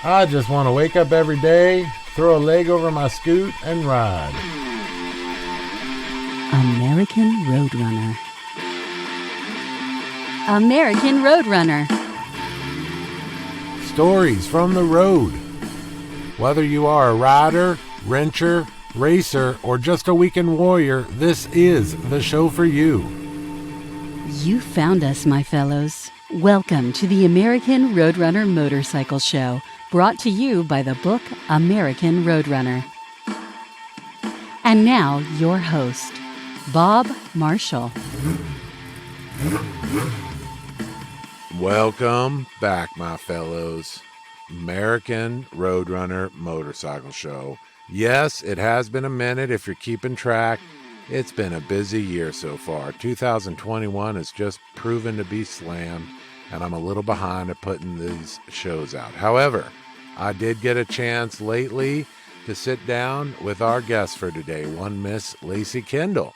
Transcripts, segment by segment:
I just want to wake up every day, throw a leg over my scoot, and ride. American Roadrunner. American Roadrunner. Stories from the road. Whether you are a rider, wrencher, racer, or just a weekend warrior, this is the show for you. You found us, my fellows. Welcome to the American Roadrunner Motorcycle Show, brought to you by the book American Roadrunner. And now, your host, Bob Marshall. Welcome back, my fellows. American Roadrunner Motorcycle Show. Yes, it has been a minute if you're keeping track. It's been a busy year so far. 2021 has just proven to be slammed, and I'm a little behind at putting these shows out. However, I did get a chance lately to sit down with our guest for today, one Miss Lacey Kendall.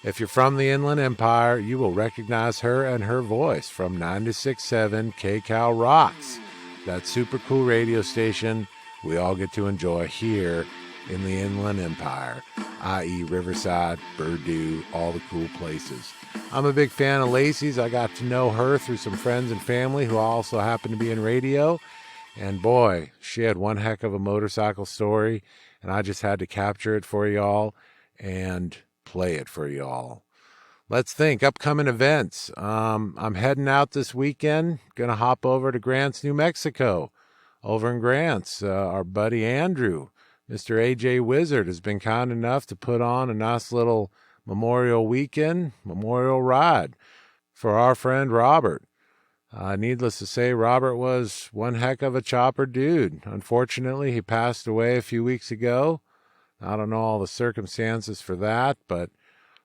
If you're from the Inland Empire, you will recognize her and her voice from 96.7 KCal Rocks, that super cool radio station we all get to enjoy here in the Inland Empire, i.e. Riverside, Purdue, all the cool places. I'm a big fan of Lacey's. I got to know her through some friends and family who also happen to be in radio. And boy, she had one heck of a motorcycle story, and I just had to capture it for y'all and play it for y'all. Let's think. Upcoming events. I'm heading out this weekend. Going to hop over to Grants, New Mexico. Over in Grants, our buddy Andrew, Mr. AJ Wizard, has been kind enough to put on a nice little Memorial Weekend, Memorial Ride for our friend Robert. Needless to say, Robert was one heck of a chopper dude. Unfortunately, he passed away a few weeks ago. I don't know all the circumstances for that, but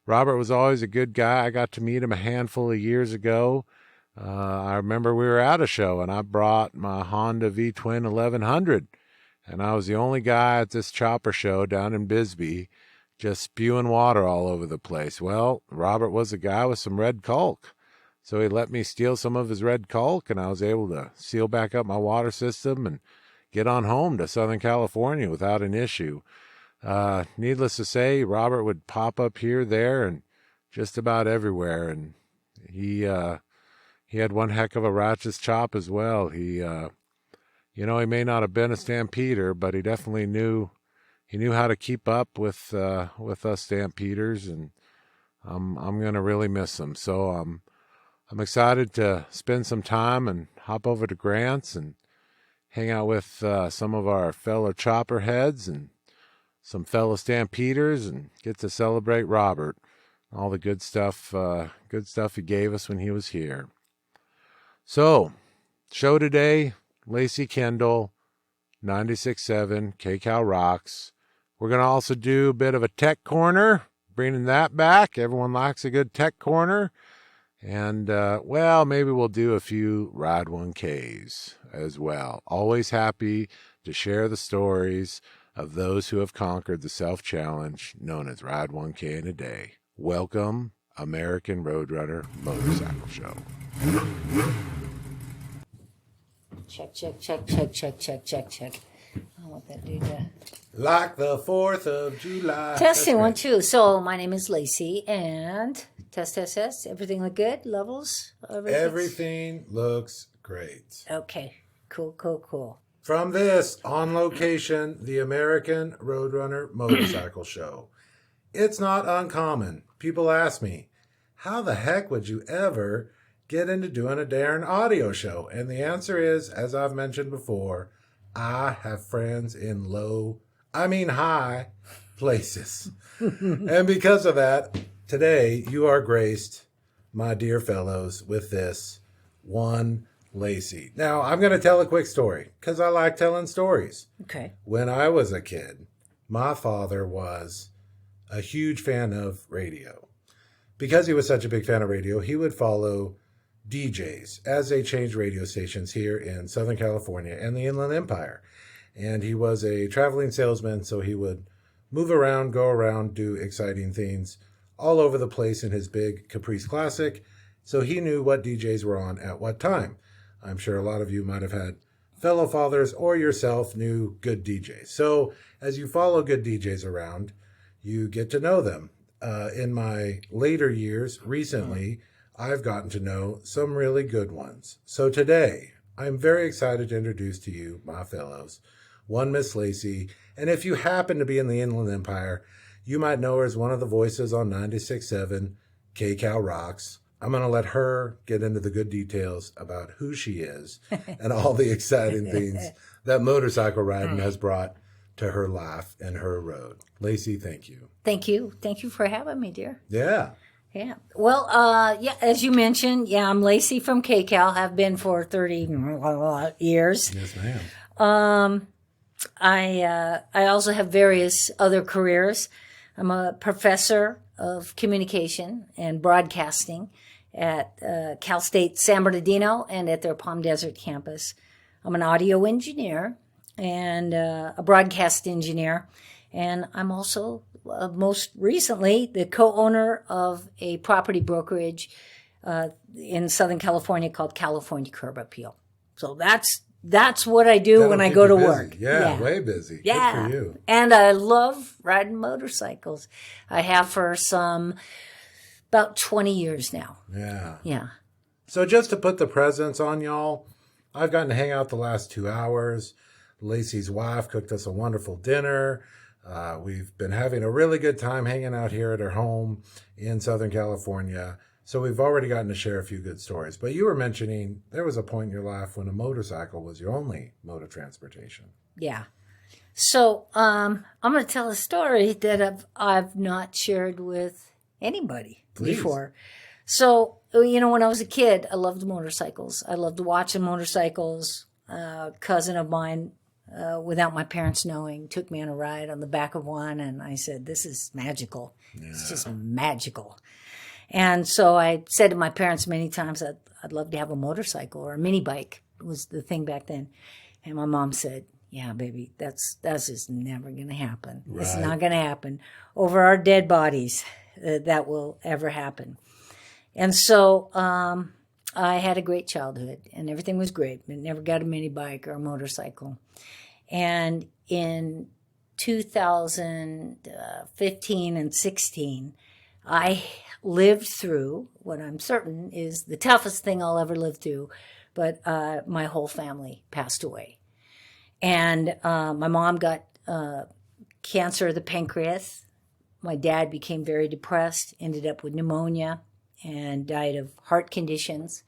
Robert was always a good guy. I got to meet him a handful of years ago. I remember we were at a show, and I brought my Honda V-Twin 1100, and I was the only guy at this chopper show down in Bisbee just spewing water all over the place. Well, Robert was a guy with some red caulk, so he let me steal some of his red caulk, and I was able to seal back up my water system and get on home to Southern California without an issue. Needless to say, Robert would pop up here, there, and just about everywhere, and he had one heck of a righteous chop as well. He may not have been a stampeder, but he definitely knew how to keep up with us stampeders, and I'm gonna really miss him. So I'm excited to spend some time and hop over to Grants and hang out with some of our fellow chopper heads and some fellow stampeders and get to celebrate Robert, all the good stuff he gave us when he was here. So, show today, Lacey Kendall, 96.7 KCal Rocks. We're going to also do a bit of a tech corner, bringing that back. Everyone likes a good tech corner. And, maybe we'll do a few Ride 1Ks as well. Always happy to share the stories of those who have conquered the self-challenge known as Ride 1K in a Day. Welcome, American Roadrunner Motorcycle Show. Check. I want that dude to... Like the 4th of July. Testing, 1, 2. So, my name is Lacey, and test. Everything look good? Levels? Everything looks great. Okay. Cool. From this, on location, the American Roadrunner Motorcycle Show. It's not uncommon. People ask me, how the heck would you ever get into doing a darn audio show? And the answer is, as I've mentioned before, I have friends in high places. And because of that, today you are graced, my dear fellows, with this one Lacey. Now, I'm going to tell a quick story because I like telling stories. Okay. When I was a kid, my father was a huge fan of radio. Because he was such a big fan of radio, he would follow DJs as they changed radio stations here in Southern California and the Inland Empire. And he was a traveling salesman, so he would move around, go around, do exciting things all over the place in his big Caprice Classic. So he knew what DJs were on at what time. I'm sure a lot of you might have had fellow fathers, or yourself knew good DJs. So as you follow good DJs around, you get to know them. In my later years, recently, I've gotten to know some really good ones. So today, I'm very excited to introduce to you, my fellows, one Miss Lacey. And if you happen to be in the Inland Empire, you might know her as one of the voices on 96.7 KCal Rocks. I'm going to let her get into the good details about who she is and all the exciting things that motorcycle riding has brought to her life and her road. Lacey, thank you. Thank you. Thank you for having me, dear. Yeah. Yeah. Well, as you mentioned, I'm Lacey from KCal. Have been for 30 years. Yes, ma'am. I also have various other careers. I'm a professor of communication and broadcasting at Cal State San Bernardino and at their Palm Desert campus. I'm an audio engineer and a broadcast engineer. And I'm also, most recently, the co-owner of a property brokerage in Southern California called California Curb Appeal. So that's what I do when I go to work. Yeah, way busy. Yeah. Good for you. And I love riding motorcycles. I have for about 20 years now. Yeah. Yeah. So just to put the presents on y'all, I've gotten to hang out the last 2 hours. Lacey's wife cooked us a wonderful dinner. We've been having a really good time hanging out here at her home in Southern California. So we've already gotten to share a few good stories. But you were mentioning there was a point in your life when a motorcycle was your only mode of transportation. Yeah. So I'm going to tell a story that I've not shared with anybody before. So, when I was a kid, I loved motorcycles. I loved watching motorcycles. A cousin of mine, without my parents knowing, took me on a ride on the back of one. And I said, this is magical. Yeah. It's just magical. And so I said to my parents many times, I'd love to have a motorcycle or a mini bike was the thing back then. And my mom said, yeah, baby, that's just never going to happen. Right. It's not going to happen. Over our dead bodies, that will ever happen. And so I had a great childhood, and everything was great. I never got a mini bike or a motorcycle. And in 2015 and 16, I lived through what I'm certain is the toughest thing I'll ever live through, but my whole family passed away. And my mom got cancer of the pancreas. My dad became very depressed, ended up with pneumonia, and died of heart conditions.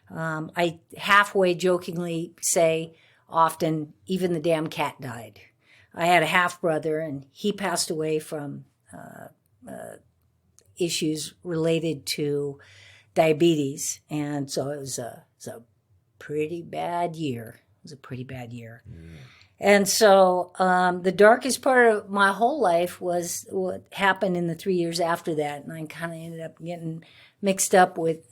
I halfway jokingly say often, even the damn cat died. I had a half brother, and he passed away from issues related to diabetes. And so it was a pretty bad year. It was a pretty bad year. Mm. And so the darkest part of my whole life was what happened in the 3 years after that. And I kind of ended up getting mixed up with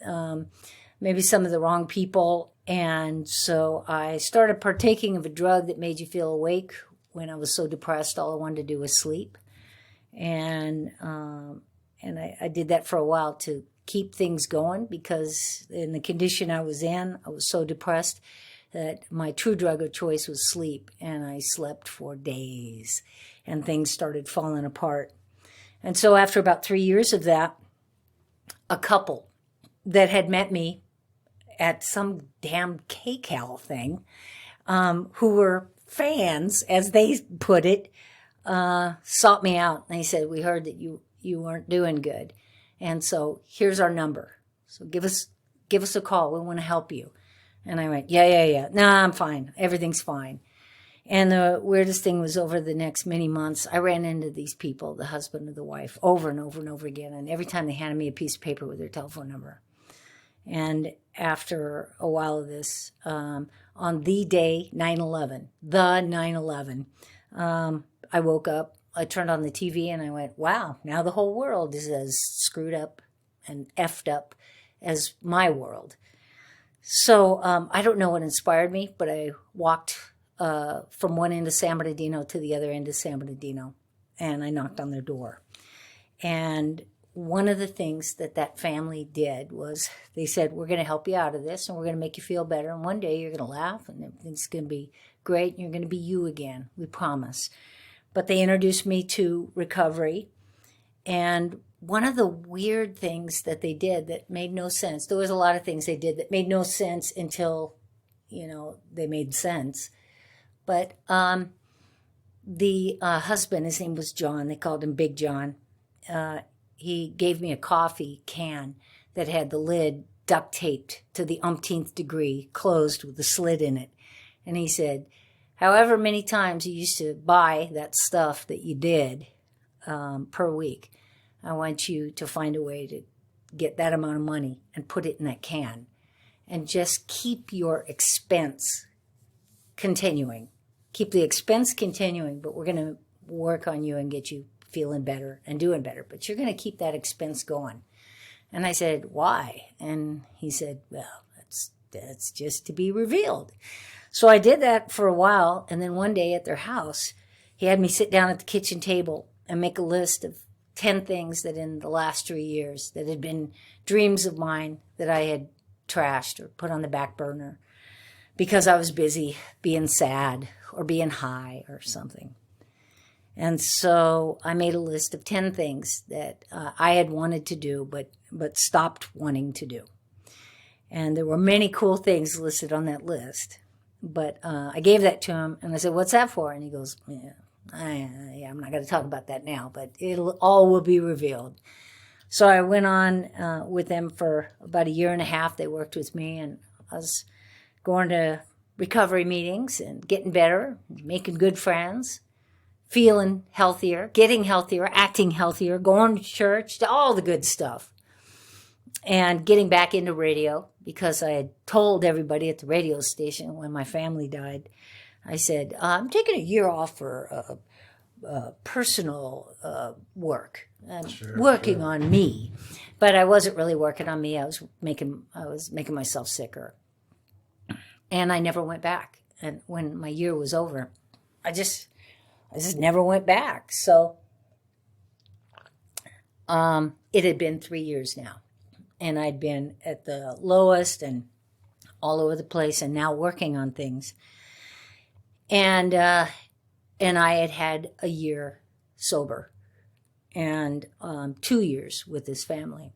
maybe some of the wrong people. And so I started partaking of a drug that made you feel awake. When I was so depressed, all I wanted to do was sleep. And I did that for a while to keep things going, because in the condition I was in, I was so depressed that my true drug of choice was sleep. And I slept for days, and things started falling apart. And so after about 3 years of that, a couple that had met me at some damn KCal thing, who were fans, as they put it, sought me out. And they said, we heard that you weren't doing good. And so here's our number. So give us a call. We want to help you. And I went, yeah. No, I'm fine. Everything's fine. And the weirdest thing was, over the next many months, I ran into these people, the husband and the wife, over and over and over again. And every time they handed me a piece of paper with their telephone number. And after a while of this, on the day 9/11, I woke up, I turned on the TV, and I went, wow, now the whole world is as screwed up and effed up as my world. So I don't know what inspired me, but I walked from one end of San Bernardino to the other end of San Bernardino, and I knocked on their door. And one of the things that family did was they said, we're going to help you out of this and we're going to make you feel better. And one day you're going to laugh and it's going to be great. And you're going to be you again. We promise. But they introduced me to recovery. And one of the weird things that they did that made no sense, there was a lot of things they did that made no sense until, they made sense. But the husband, his name was John. They called him Big John. He gave me a coffee can that had the lid duct taped to the umpteenth degree, closed with a slit in it. And he said, however many times you used to buy that stuff that you did per week, I want you to find a way to get that amount of money and put it in that can. And just keep your expense continuing. Keep the expense continuing, but we're going to work on you and get you feeling better and doing better. But you're going to keep that expense going. And I said, why? And he said, well, that's just to be revealed. So I did that for a while. And then one day at their house, he had me sit down at the kitchen table and make a list of 10 things that in the last 3 years that had been dreams of mine that I had trashed or put on the back burner because I was busy being sad or being high or something. And so I made a list of 10 things that I had wanted to do but stopped wanting to do. And there were many cool things listed on that list. But I gave that to him, and I said, what's that for? And he goes, I'm not going to talk about that now, but all will be revealed. So I went on with them for about 1.5 years. They worked with me, and I was going to recovery meetings and getting better, making good friends, feeling healthier, getting healthier, acting healthier, going to church, all the good stuff. And getting back into radio because I had told everybody at the radio station when my family died, I said, I'm taking 1 year off for personal work. Working on me. But I wasn't really working on me. I was making myself sicker. And I never went back. And when my year was over, I just never went back. So it had been 3 years now. And I'd been at the lowest and all over the place and now working on things. And I had 1 year sober and 2 years with this family.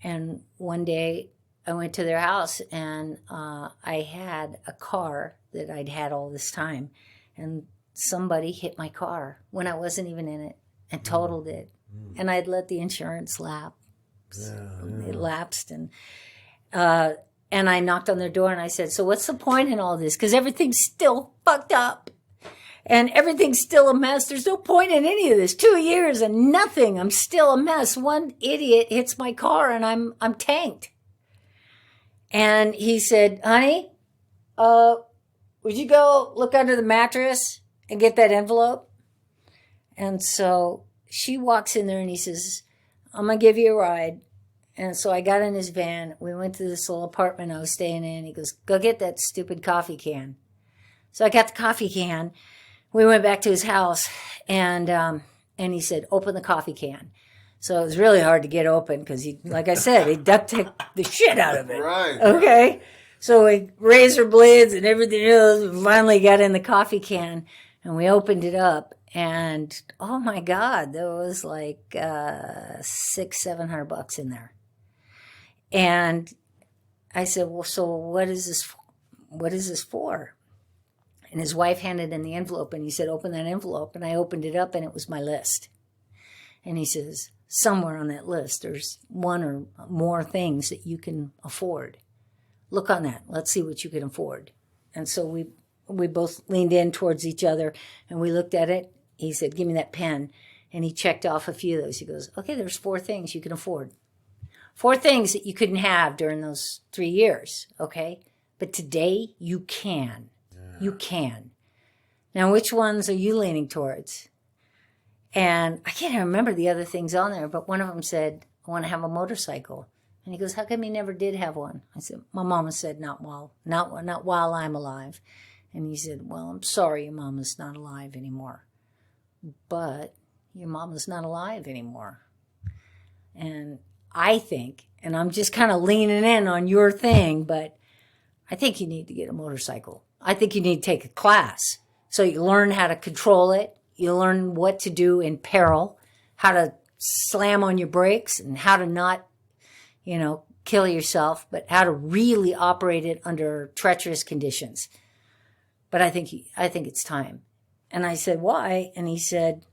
And one day I went to their house and I had a car that I'd had all this time. And somebody hit my car when I wasn't even in it and totaled it. And I'd let the insurance lapse. It lapsed. And I knocked on their door and I said, so what's the point in all this? Because everything's still fucked up. And everything's still a mess. There's no point in any of this. 2 years and nothing. I'm still a mess. One idiot hits my car and I'm tanked. And he said, honey, would you go look under the mattress and get that envelope? And so she walks in there and he says, I'm going to give you a ride. And so I got in his van. We went to this little apartment I was staying in. He goes, go get that stupid coffee can. So I got the coffee can. We went back to his house, and he said, open the coffee can. So it was really hard to get open because, like I said, he duct taped the shit out of it. Right. Okay? So we razor blades and everything else. We finally got in the coffee can, and we opened it up. And, oh, my God, there was like $600-700 in there. And I said, well, so what is this for? And his wife handed in the envelope, and he said, open that envelope. And I opened it up, and it was my list. And he says, somewhere on that list, there's one or more things that you can afford. Look on that. Let's see what you can afford. And so we both leaned in towards each other, and we looked at it. He said, give me that pen. And he checked off a few of those. He goes, okay, there's 4 things you can afford. 4 things that you couldn't have during those 3 years, okay? But today, you can. You can. Now, which ones are you leaning towards? And I can't even remember the other things on there, but one of them said, I want to have a motorcycle. And he goes, how come you never did have one? I said, my mama said, not while I'm alive. And he said, well, I'm sorry your mama's not alive anymore. But your mama's not alive anymore. And I think, and I'm just kind of leaning in on your thing, but I think you need to get a motorcycle. I think you need to take a class so you learn how to control it. You learn what to do in peril, how to slam on your brakes, and how to not, kill yourself, but how to really operate it under treacherous conditions. But I think it's time. And I said, why? And he said,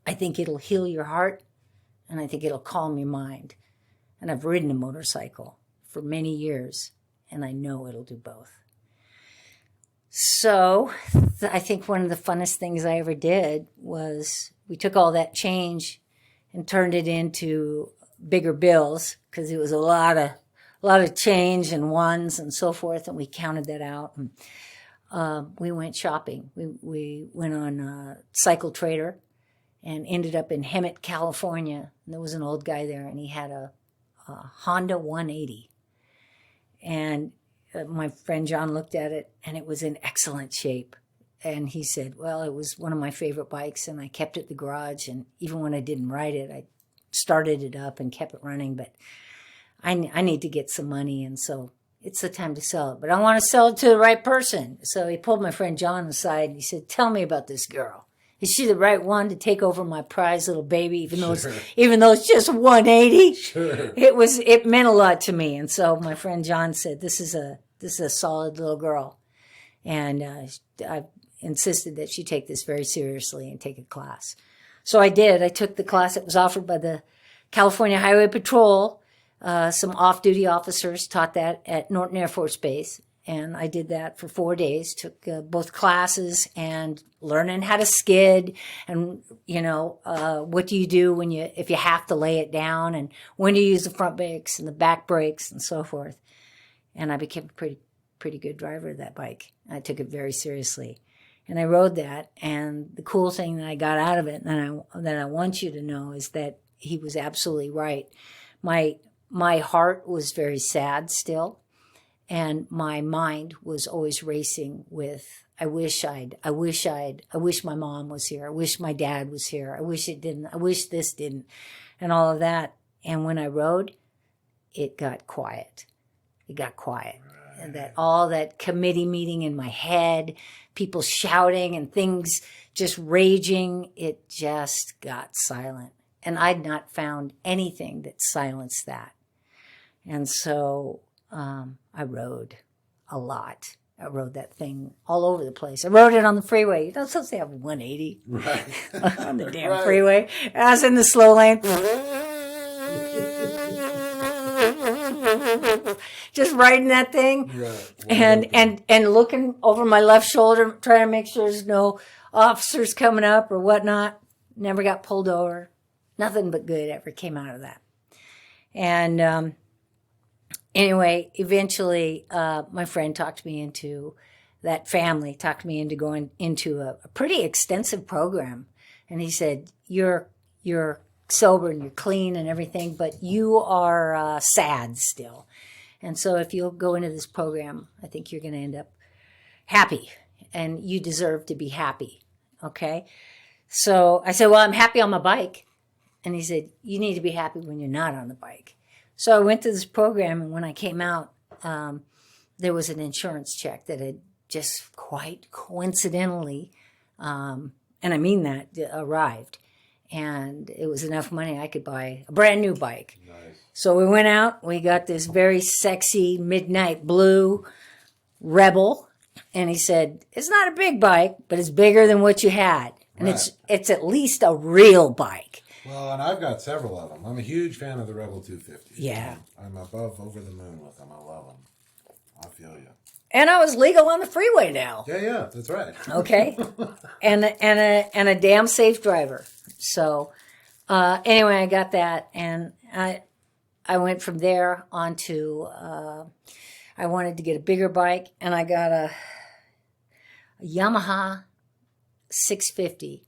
I think it'll heal your heart, and I think it'll calm your mind. And I've ridden a motorcycle for many years, and I know it'll do both. So I think one of the funnest things I ever did was we took all that change and turned it into bigger bills, because it was a lot of change and ones and so forth, and we counted that out. And we went shopping. We went on Cycle Trader and ended up in Hemet, California. And there was an old guy there, and he had a Honda 180. And my friend John looked at it, and it was in excellent shape. And he said, well, it was one of my favorite bikes, and I kept it in the garage. And even when I didn't ride it, I started it up and kept it running. But I need to get some money, and so it's the time to sell it. But I want to sell it to the right person. So he pulled my friend John aside, and he said, tell me about this girl. Is she the right one to take over my prized little baby, even though it's just 180? Sure. It meant a lot to me. And so my friend John said, this is a solid little girl. And I insisted that she take this very seriously and take a class. So I did. I took the class. It was offered by the California Highway Patrol. Some off-duty officers taught that at Norton Air Force Base. And I did that for 4 days, took both classes and learning how to skid and, what do you do if you have to lay it down, and when to use the front brakes and the back brakes and so forth. And I became a pretty good driver of that bike. I took it very seriously. And I rode that. And the cool thing that I got out of it, and that I want you to know, is that he was absolutely right. My heart was very sad still. And my mind was always racing with, I wish my mom was here. I wish my dad was here. I wish it didn't. I wish this didn't. And all of that. And when I rode, it got quiet. Right. And that all that committee meeting in my head, people shouting and things just raging, it just got silent. And I'd not found anything that silenced that. And so I rode a lot. I rode that thing all over the place. I rode it on the freeway. You're not supposed to have 180 on the damn freeway. I was in the slow lane. Just riding that thing. Right. And looking over my left shoulder, trying to make sure there's no officers coming up or whatnot. Never got pulled over. Nothing but good ever came out of that. And anyway, eventually, my friend talked me into going into a pretty extensive program. And he said, you're sober and you're clean and everything, but you are sad still. And so if you'll go into this program, I think you're going to end up happy, and you deserve to be happy. Okay. So I said, well, I'm happy on my bike. And he said, you need to be happy when you're not on the bike. So I went to this program, and when I came out, there was an insurance check that had just quite coincidentally, and I mean that, arrived. And it was enough money I could buy a brand new bike. Nice. So we went out, we got this very sexy midnight blue Rebel. And he said, it's not a big bike, but it's bigger than what you had. And right. It's at least a real bike. Well, and I've got several of them. I'm a huge fan of the Rebel 250. Yeah. I'm over the moon with them. I love them. I feel you. And I was legal on the freeway now. Yeah, that's right. Okay. and a damn safe driver. So anyway, I got that, and I went from there on to I wanted to get a bigger bike, and I got a Yamaha 650.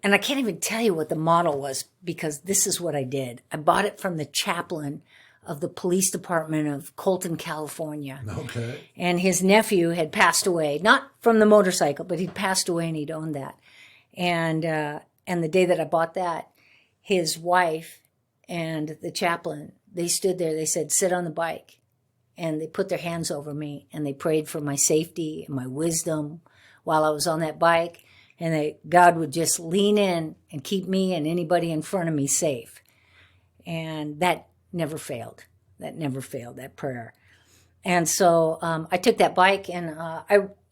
And I can't even tell you what the model was, because this is what I did. I bought it from the chaplain of the police department of Colton, California. Okay. And his nephew had passed away, not from the motorcycle, but he'd passed away and he'd owned that. And the day that I bought that, his wife and the chaplain, they stood there, they said, sit on the bike. And they put their hands over me and they prayed for my safety and my wisdom while I was on that bike. And God would just lean in and keep me and anybody in front of me safe. And that never failed. That prayer. And so I took that bike and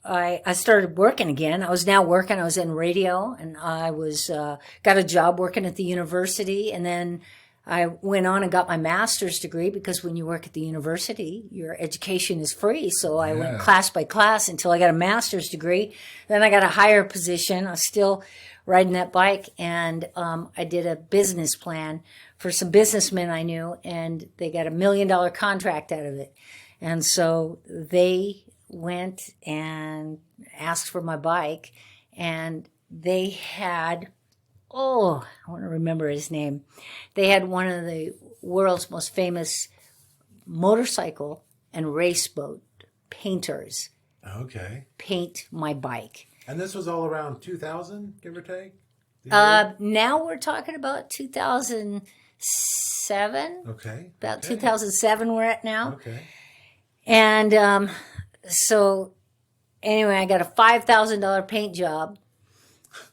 I started working again. I was now working. I was in radio and I was got a job working at the university. And then I went on and got my master's degree because when you work at the university, your education is free. So I went class by class until I got a master's degree. Then I got a higher position. I was still riding that bike, and I did a business plan for some businessmen I knew, and they got $1 million contract out of it. And so they went and asked for my bike, and they had, I want to remember his name. They had one of the world's most famous motorcycle and race boat painters paint my bike. And this was all around 2000, give or take? Now we're talking about 2007. About 2007 we're at now. Okay. And so anyway, I got a $5,000 paint job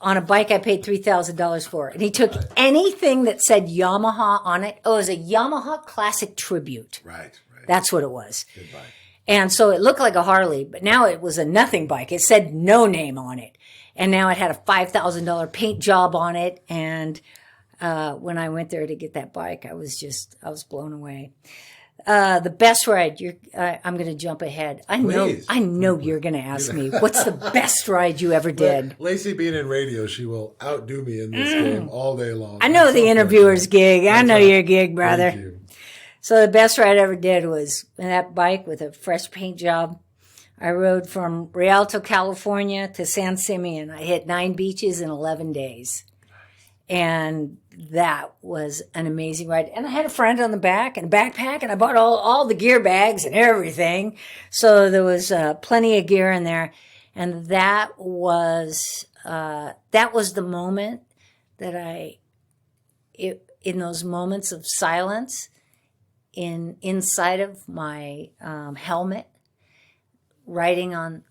on a bike I paid $3,000 for. And he took anything that said Yamaha on it. Oh, it was a Yamaha Classic Tribute. Right. That's what it was. Good bike. And so it looked like a Harley, but now it was a nothing bike. It said no name on it. And now it had a $5,000 paint job on it. And when I went there to get that bike, I was blown away. The best ride, I'm going to jump ahead. I know you're going to ask me, what's the best ride you ever did? Lacey being in radio, she will outdo me in this game all day long. I know the interviewer's gig. I know your gig, brother. Thank you. So the best ride I ever did was that bike with a fresh paint job. I rode from Rialto, California to San Simeon. I hit 9 beaches in 11 days. And that was an amazing ride. And I had a friend on the back and a backpack, and I bought all the gear bags and everything. So there was plenty of gear in there. And that was the moment that in those moments of silence, inside of my helmet, riding on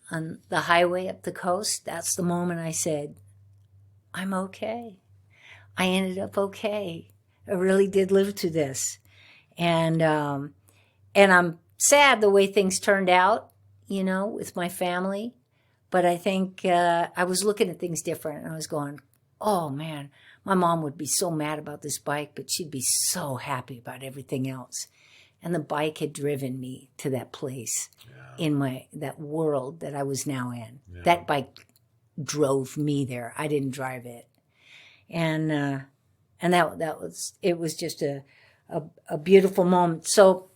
the highway up the coast, that's the moment I said, I'm okay. I ended up okay. I really did live through this. And I'm sad the way things turned out, with my family. But I think I was looking at things different, and I was going, oh, man, my mom would be so mad about this bike, but she'd be so happy about everything else. And the bike had driven me to that place in that world that I was now in. Yeah. That bike drove me there. I didn't drive it. And it was just a beautiful moment. So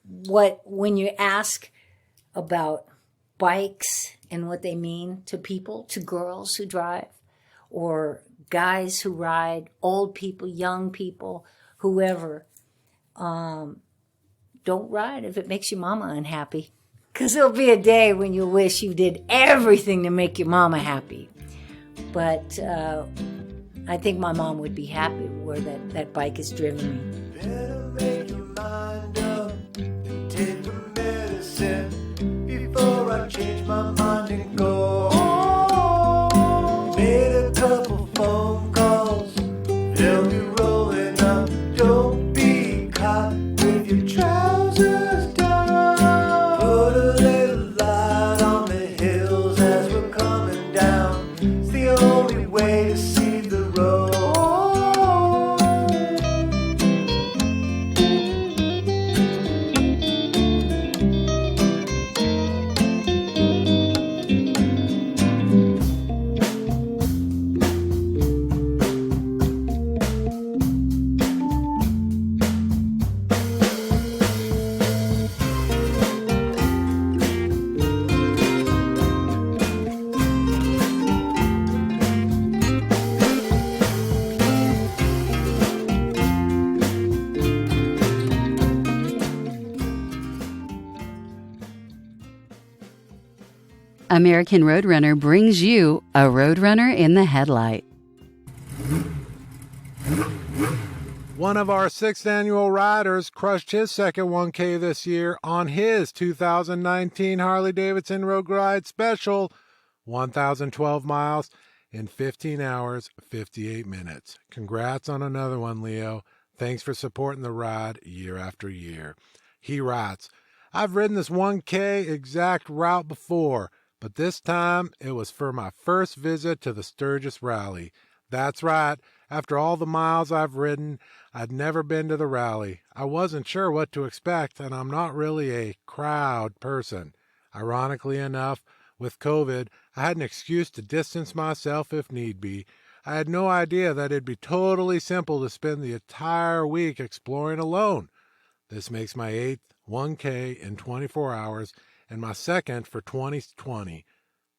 when you ask about bikes and what they mean to people, to girls who drive, or guys who ride, old people, young people, whoever, don't ride if it makes your mama unhappy. Because there'll be a day when you wish you did everything to make your mama happy. But I think my mom would be happy where that bike has driven me. Better make your mind up and take the medicine before I change my mind and go. Made a couple phone calls, they'll be rolling up. Don't be caught with your trousers down. Put a little light on the hills as we're coming down. It's the only way to see the road. American Roadrunner brings you a Roadrunner in the Headlight. One of our 6th annual riders crushed his second 1K this year on his 2019 Harley-Davidson Road Glide Special, 1,012 miles in 15 hours, 58 minutes. Congrats on another one, Leo. Thanks for supporting the ride year after year. He writes, I've ridden this 1K exact route before, but this time it was for my first visit to the Sturgis Rally. That's right. After all the miles I've ridden, I'd never been to the rally. I wasn't sure what to expect, and I'm not really a crowd person. Ironically enough, with COVID, I had an excuse to distance myself if need be. I had no idea that it'd be totally simple to spend the entire week exploring alone. This makes my 8th 1K in 24 hours and my second for 2020.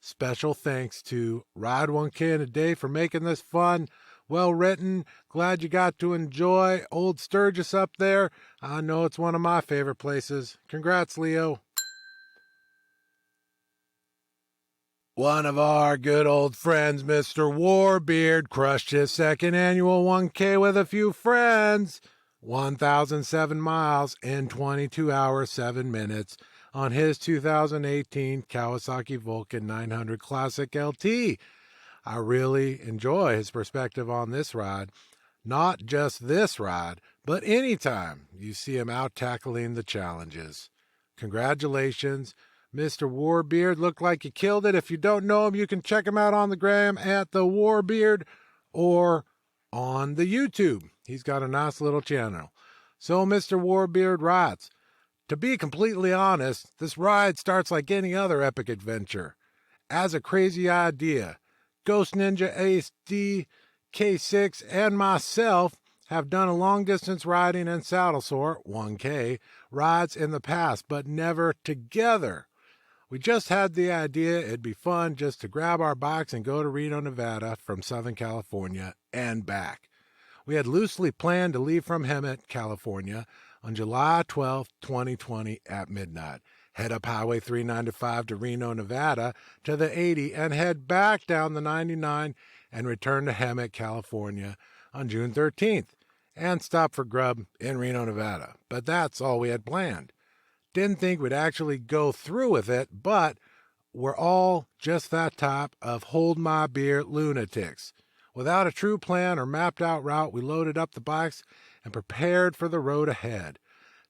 Special thanks to Ride 1K in a Day for making this fun. Well written. Glad you got to enjoy Old Sturgis up there. I know it's one of my favorite places. Congrats, Leo. One of our good old friends, Mr. Warbeard, crushed his second annual 1K with a few friends. 1,007 miles in 22 hours, 7 minutes on his 2018 Kawasaki Vulcan 900 Classic LT. I really enjoy his perspective on this ride. Not just this ride, but anytime you see him out tackling the challenges. Congratulations, Mr. Warbeard. Looked like you killed it. If you don't know him, you can check him out on the gram at the Warbeard or on the YouTube. He's got a nice little channel. So Mr. Warbeard writes, to be completely honest, this ride starts like any other epic adventure. As a crazy idea, Ghost Ninja Ace D, K6, and myself have done a long-distance riding and saddle sore, 1K, rides in the past, but never together. We just had the idea it'd be fun just to grab our bikes and go to Reno, Nevada from Southern California and back. We had loosely planned to leave from Hemet, California on July 12, 2020 at midnight, head up Highway 395 to Reno, Nevada to the 80 and head back down the 99 and return to Hemet, California on June 13th and stop for grub in Reno, Nevada. But that's all we had planned. Didn't think we'd actually go through with it, but we're all just that type of hold my beer lunatics. Without a true plan or mapped out route, we loaded up the bikes and prepared for the road ahead.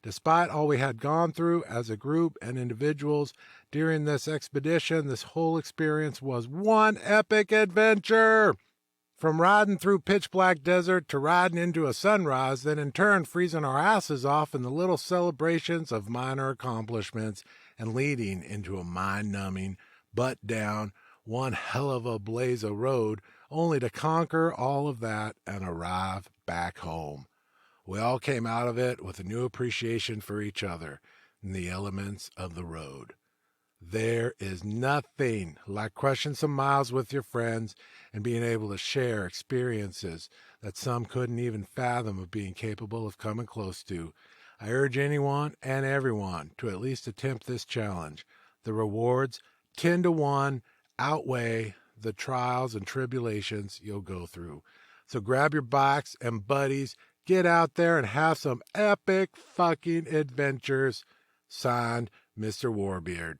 Despite all we had gone through as a group and individuals during this expedition, this whole experience was one epic adventure. From riding through pitch black desert to riding into a sunrise, then in turn freezing our asses off in the little celebrations of minor accomplishments and leading into a mind-numbing, butt-down, one hell of a blaze of road, only to conquer all of that and arrive back home. We all came out of it with a new appreciation for each other and the elements of the road. There is nothing like crushing some miles with your friends and being able to share experiences that some couldn't even fathom of being capable of coming close to. I urge anyone and everyone to at least attempt this challenge. The rewards, 10 to 1, outweigh the trials and tribulations you'll go through. So grab your bikes and buddies, get out there and have some epic fucking adventures. Signed, Mr. Warbeard.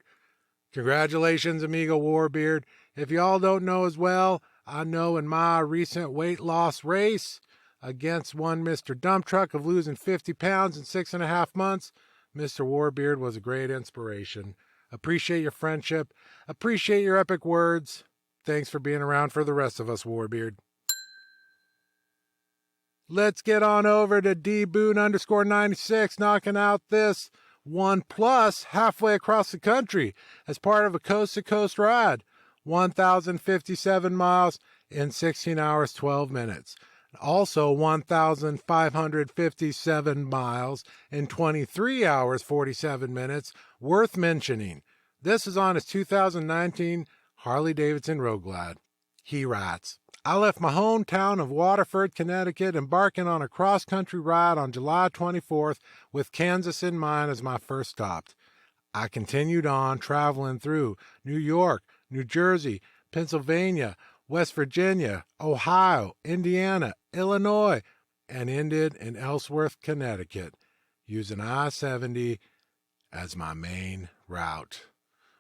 Congratulations, amigo Warbeard. If y'all don't know as well, I know in my recent weight loss race against one Mr. Dump Truck of losing 50 pounds in 6.5 months, Mr. Warbeard was a great inspiration. Appreciate your friendship. Appreciate your epic words. Thanks for being around for the rest of us, Warbeard. Let's get on over to dboon_96 knocking out this one plus halfway across the country as part of a coast-to-coast ride. 1,057 miles in 16 hours, 12 minutes. Also 1,557 miles in 23 hours, 47 minutes. Worth mentioning. This is on his 2019 Harley-Davidson Road Glide. He writes, I left my hometown of Waterford, Connecticut, embarking on a cross-country ride on July 24th with Kansas in mind as my first stop. I continued on traveling through New York, New Jersey, Pennsylvania, West Virginia, Ohio, Indiana, Illinois, and ended in Ellsworth, Connecticut, using I-70 as my main route.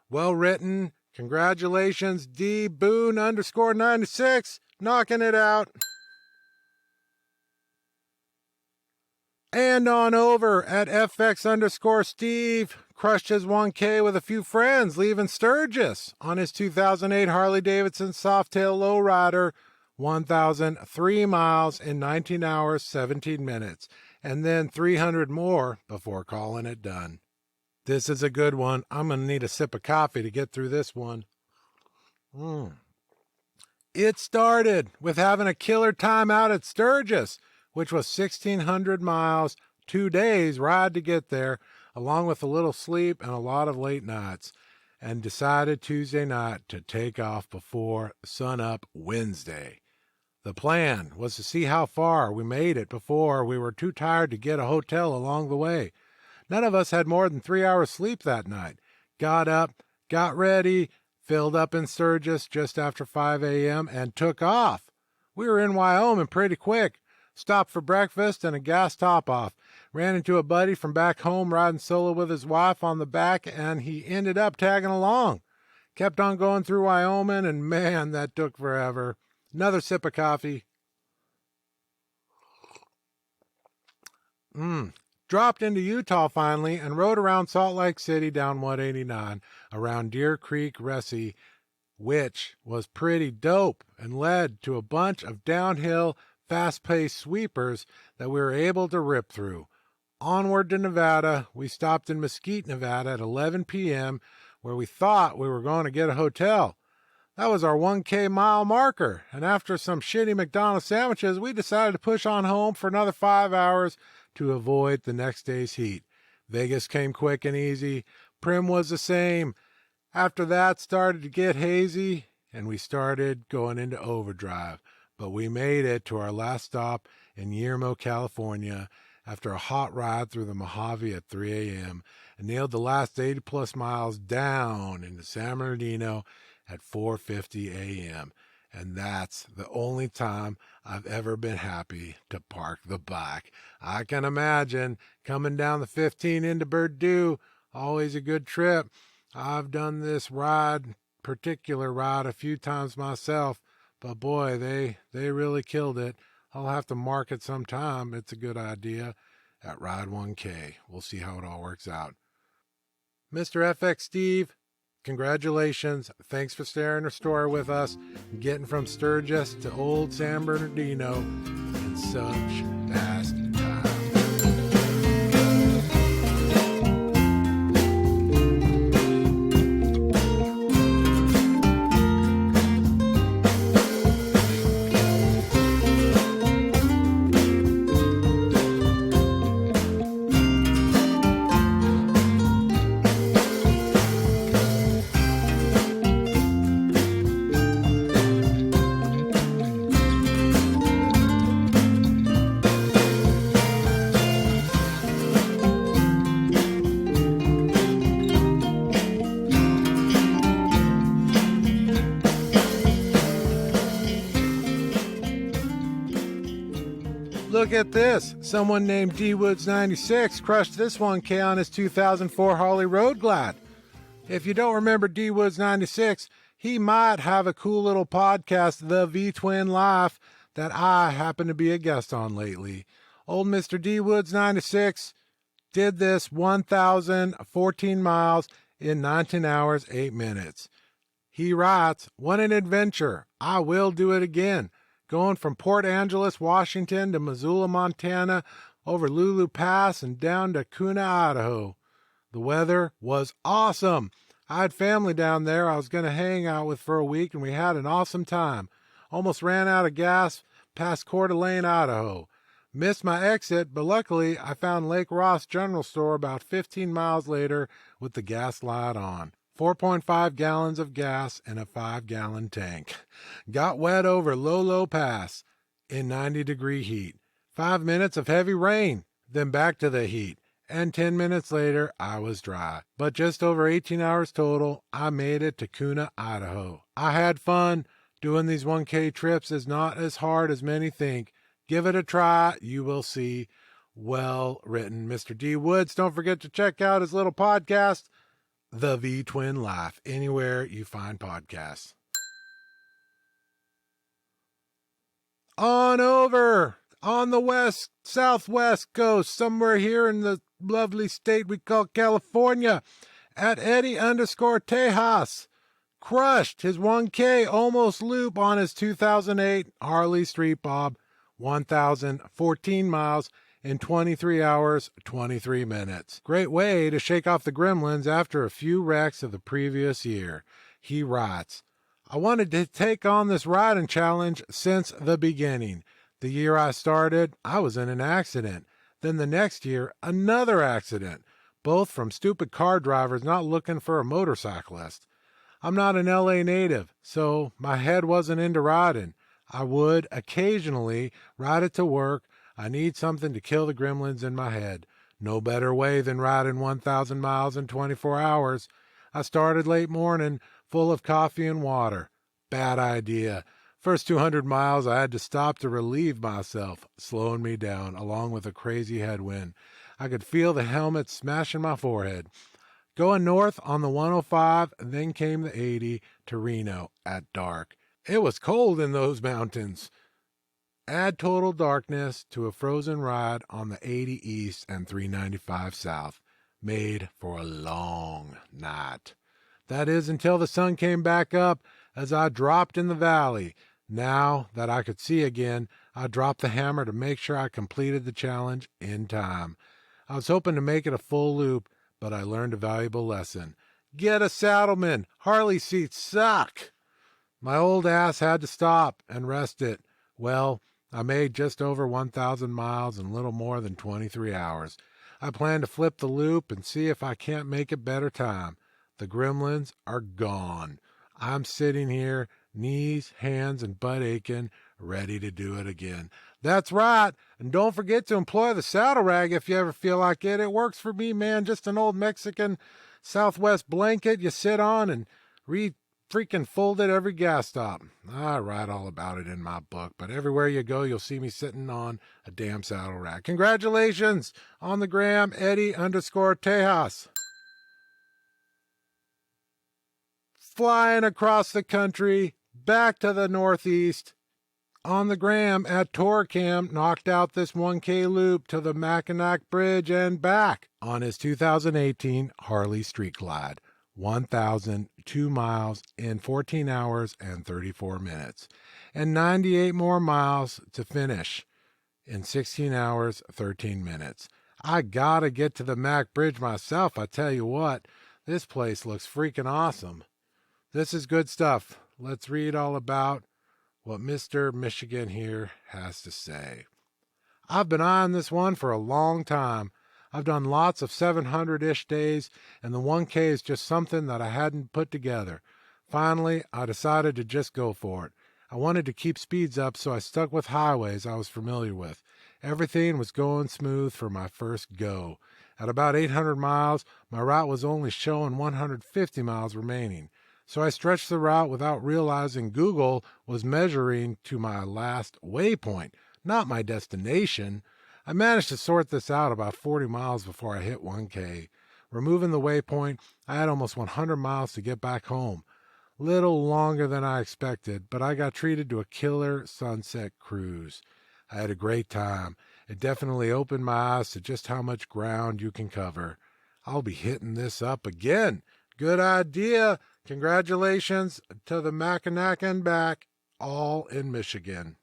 Well written. Congratulations, D Boone _96, knocking it out. And on over at FX_Steve, crushed his 1K with a few friends, leaving Sturgis on his 2008 Harley-Davidson Softail Lowrider, 1,003 miles in 19 hours, 17 minutes, and then 300 more before calling it done. This is a good one. I'm going to need a sip of coffee to get through this one. It started with having a killer time out at Sturgis, which was 1,600 miles, 2 days ride to get there, along with a little sleep and a lot of late nights, and decided Tuesday night to take off before sunup Wednesday. The plan was to see how far we made it before we were too tired to get a hotel along the way. None of us had more than 3 hours sleep that night. Got up, got ready, filled up in Sturgis just after 5 a.m., and took off. We were in Wyoming pretty quick. Stopped for breakfast and a gas top-off. Ran into a buddy from back home riding solo with his wife on the back, and he ended up tagging along. Kept on going through Wyoming, and man, that took forever. Another sip of coffee. Dropped into Utah finally and rode around Salt Lake City down 189, around Deer Creek, Ressie, which was pretty dope and led to a bunch of downhill, fast-paced sweepers that we were able to rip through. Onward to Nevada, we stopped in Mesquite, Nevada at 11 p.m., where we thought we were going to get a hotel. That was our 1K mile marker, and after some shitty McDonald's sandwiches, we decided to push on home for another 5 hours to avoid the next day's heat. Vegas came quick and easy. Prim was the same. After that started to get hazy, and we started going into overdrive. But we made it to our last stop in Yermo, California, after a hot ride through the Mojave at 3 a.m., and nailed the last 80-plus miles down into San Bernardino at 4:50 a.m., and that's the only time I've ever been happy to park the bike. I can imagine coming down the 15 into Purdue, always a good trip. I've done this particular ride a few times myself, but boy, they really killed it. I'll have to mark it sometime. It's a good idea at Ride 1K. We'll see how it all works out. Mr. FX Steve, congratulations. Thanks for sharing your story with us, getting from Sturgis to old San Bernardino in such fast time. Look at this. Someone named DWoods96 crushed this 1K on his 2004 Harley Road Glide. If you don't remember DWoods96, he might have a cool little podcast, The V-Twin Life, that I happen to be a guest on lately. Old Mr. DWoods96 did this 1,014 miles in 19 hours, 8 minutes. He writes, "What an adventure. I will do it again. Going from Port Angeles, Washington to Missoula, Montana, over Lulu Pass and down to Kuna, Idaho. The weather was awesome. I had family down there I was going to hang out with for a week, and we had an awesome time. Almost ran out of gas past Coeur d'Alene, Idaho. Missed my exit, but luckily I found Lake Ross General Store about 15 miles later with the gas light on. 4.5 gallons of gas in a 5-gallon tank. Got wet over Lolo Pass in 90-degree heat. 5 minutes of heavy rain, then back to the heat. And 10 minutes later, I was dry. But just over 18 hours total, I made it to Kuna, Idaho. I had fun. Doing these 1K trips is not as hard as many think. Give it a try. You will see. Well written. Mr. D. Woods, don't forget to check out his little podcast, The V Twin Life, anywhere you find podcasts. On over on the southwest coast, somewhere here in the lovely state we call California, at Eddie_Tejas. Crushed his 1K almost loop on his 2008 Harley Street Bob, 1,014 miles in 23 hours, 23 minutes. Great way to shake off the gremlins after a few wrecks of the previous year. He writes, I wanted to take on this riding challenge since the beginning. The year I started, I was in an accident. Then the next year, another accident. Both from stupid car drivers not looking for a motorcyclist. I'm not an LA native, so my head wasn't into riding. I would occasionally ride it to work. I need something to kill the gremlins in my head. No better way than riding 1,000 miles in 24 hours. I started late morning, full of coffee and water. Bad idea. First 200 miles, I had to stop to relieve myself, slowing me down, along with a crazy headwind. I could feel the helmet smashing my forehead. Going north on the 105, then came the 80 to Reno at dark. It was cold in those mountains. Add total darkness to a frozen ride on the 80 east and 395 south. Made for a long night. That is until the sun came back up as I dropped in the valley. Now that I could see again, I dropped the hammer to make sure I completed the challenge in time. I was hoping to make it a full loop, but I learned a valuable lesson. Get a saddleman. Harley seats suck. My old ass had to stop and rest it. Well, I made just over 1,000 miles in little more than 23 hours. I plan to flip the loop and see if I can't make it better time. The gremlins are gone. I'm sitting here, knees, hands, and butt aching, ready to do it again. That's right. And don't forget to employ the saddle rag if you ever feel like it. It works for me, man. Just an old Mexican Southwest blanket you sit on and freaking fold it every gas stop. I write all about it in my book, but everywhere you go, you'll see me sitting on a damn saddle rag. Congratulations on the gram, Eddie_Tejas. Flying across the country, back to the Northeast. On the gram at Torcam, knocked out this 1K loop to the Mackinac Bridge and back on his 2018 Harley Street Glide. 1,002 miles in 14 hours and 34 minutes. And 98 more miles to finish in 16 hours, 13 minutes. I gotta get to the Mac Bridge myself. I tell you what, this place looks freaking awesome. This is good stuff. Let's read all about what Mr. Michigan here has to say. I've been eyeing this one for a long time. I've done lots of 700-ish days, and the 1K is just something that I hadn't put together. Finally, I decided to just go for it. I wanted to keep speeds up, so I stuck with highways I was familiar with. Everything was going smooth for my first go. At about 800 miles, my route was only showing 150 miles remaining. So I stretched the route without realizing Google was measuring to my last waypoint, not my destination. I managed to sort this out about 40 miles before I hit 1K. Removing the waypoint, I had almost 100 miles to get back home. Little longer than I expected, but I got treated to a killer sunset cruise. I had a great time. It definitely opened my eyes to just how much ground you can cover. I'll be hitting this up again. Good idea. Congratulations to the Mackinac and back, all in Michigan.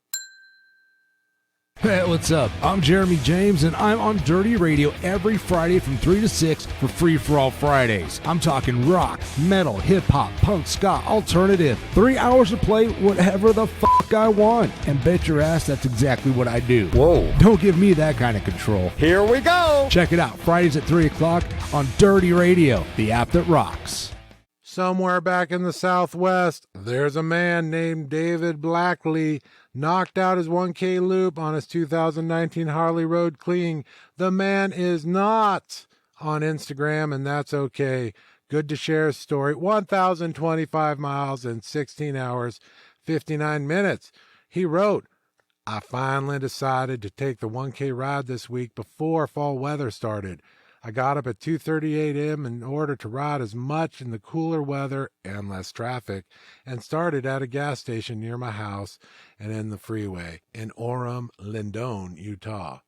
Hey, what's up? I'm Jeremy James, and I'm on Dirty Radio every Friday from 3 to 6 for Free For All Fridays. I'm talking rock, metal, hip-hop, punk, ska, alternative. 3 hours to play whatever the fuck I want. And bet your ass that's exactly what I do. Whoa. Don't give me that kind of control. Here we go. Check it out, Fridays at 3 o'clock on Dirty Radio, the app that rocks. Somewhere back in the Southwest, there's a man named David Blackley, knocked out his 1K loop on his 2019 Harley Road Clean. The man is not on Instagram, and that's okay. Good to share his story. 1,025 miles in 16 hours, 59 minutes. He wrote, I finally decided to take the 1K ride this week before fall weather started. I got up at 2:30 a.m. in order to ride as much in the cooler weather and less traffic, and started at a gas station near my house and in the freeway in Orem, Lindone, Utah.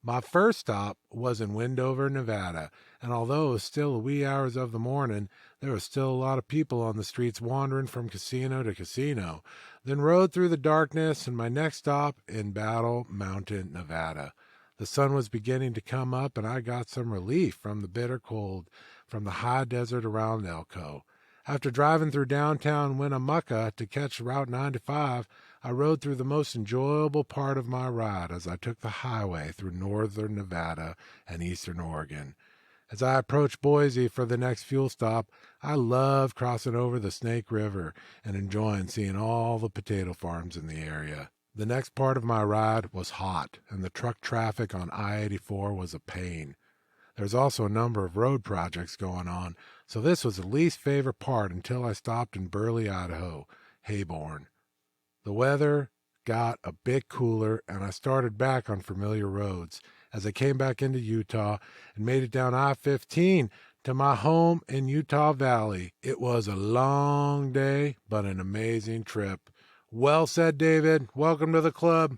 My first stop was in Wendover, Nevada, and although it was still the wee hours of the morning, there was still a lot of people on the streets wandering from casino to casino. Then rode through the darkness, and my next stop in Battle Mountain, Nevada. The sun was beginning to come up, and I got some relief from the bitter cold from the high desert around Elko. After driving through downtown Winnemucca to catch Route 95, I rode through the most enjoyable part of my ride as I took the highway through northern Nevada and eastern Oregon. As I approached Boise for the next fuel stop, I loved crossing over the Snake River and enjoying seeing all the potato farms in the area. The next part of my ride was hot, and the truck traffic on I-84 was a pain. There's also a number of road projects going on, so this was the least favorite part until I stopped in Burley, Idaho, Hayborn. The weather got a bit cooler, and I started back on familiar roads as I came back into Utah and made it down I-15 to my home in Utah Valley. It was a long day, but an amazing trip. Well said, David. Welcome to the club.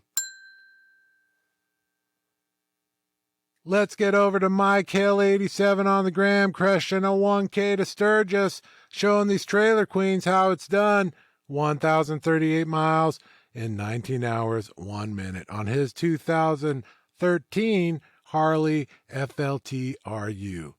Let's get over to MyKale87 on the gram, crushing a 1K to Sturgis, showing these trailer queens how it's done. 1,038 miles in 19 hours, 1 minute on his 2013 Harley FLT RU.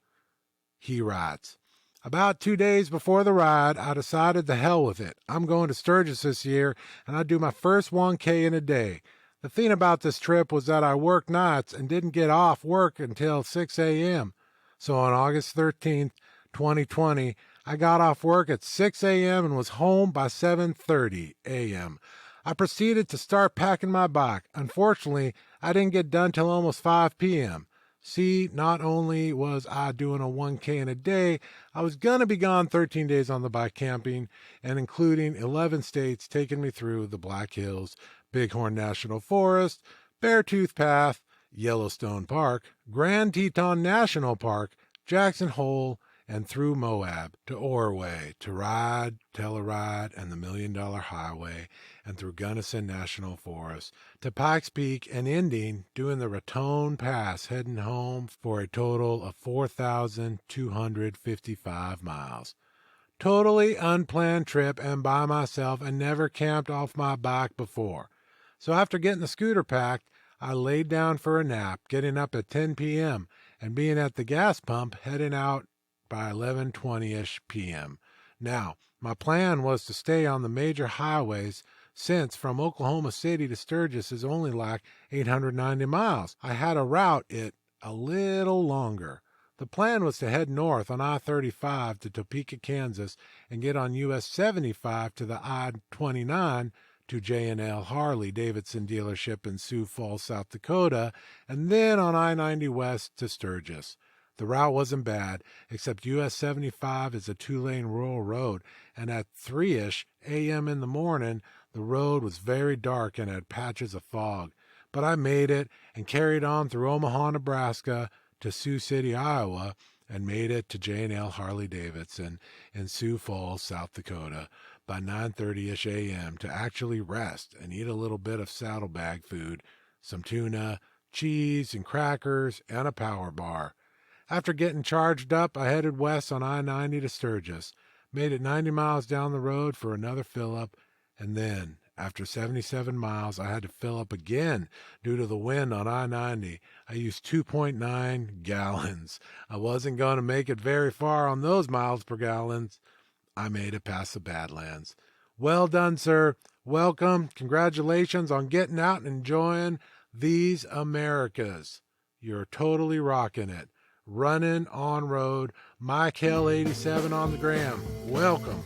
He writes, about 2 days before the ride, I decided the hell with it. I'm going to Sturgis this year, and I do my first 1K in a day. The thing about this trip was that I worked nights and didn't get off work until 6 a.m. So on August 13th, 2020, I got off work at 6 a.m. and was home by 7:30 a.m. I proceeded to start packing my bike. Unfortunately, I didn't get done till almost 5 p.m. See, not only was I doing a 1K in a day, I was going to be gone 13 days on the bike camping and including 11 states taking me through the Black Hills, Bighorn National Forest, Beartooth Path, Yellowstone Park, Grand Teton National Park, Jackson Hole, and through Moab to Orway, to Ride, Telluride, and the $1 Million Highway, and through Gunnison National Forest, to Pikes Peak, and ending doing the Raton Pass, heading home for a total of 4,255 miles. Totally unplanned trip and by myself, and never camped off my bike before. So after getting the scooter packed, I laid down for a nap, getting up at 10 p.m. and being at the gas pump, heading out by 11:20ish p.m. Now, my plan was to stay on the major highways since from Oklahoma City to Sturgis is only like 890 miles. I had to route it a little longer. The plan was to head north on I-35 to Topeka, Kansas, and get on US 75 to the I-29 to J&L Harley Davidson dealership in Sioux Falls, South Dakota, and then on I-90 west to Sturgis. The route wasn't bad, except US 75 is a 2-lane rural road, and at 3-ish a.m. in the morning, the road was very dark and had patches of fog. But I made it and carried on through Omaha, Nebraska to Sioux City, Iowa, and made it to J&L Harley Davidson in Sioux Falls, South Dakota by 9:30ish a.m. to actually rest and eat a little bit of saddlebag food, some tuna, cheese, and crackers, and a power bar. After getting charged up, I headed west on I-90 to Sturgis, made it 90 miles down the road for another fill-up, and then, after 77 miles, I had to fill up again due to the wind on I-90. I used 2.9 gallons. I wasn't going to make it very far on those miles per gallon. I made it past the Badlands. Well done, sir. Welcome. Congratulations on getting out and enjoying these Americas. You're totally rocking it. Running on road, MyKale87 on the gram. Welcome.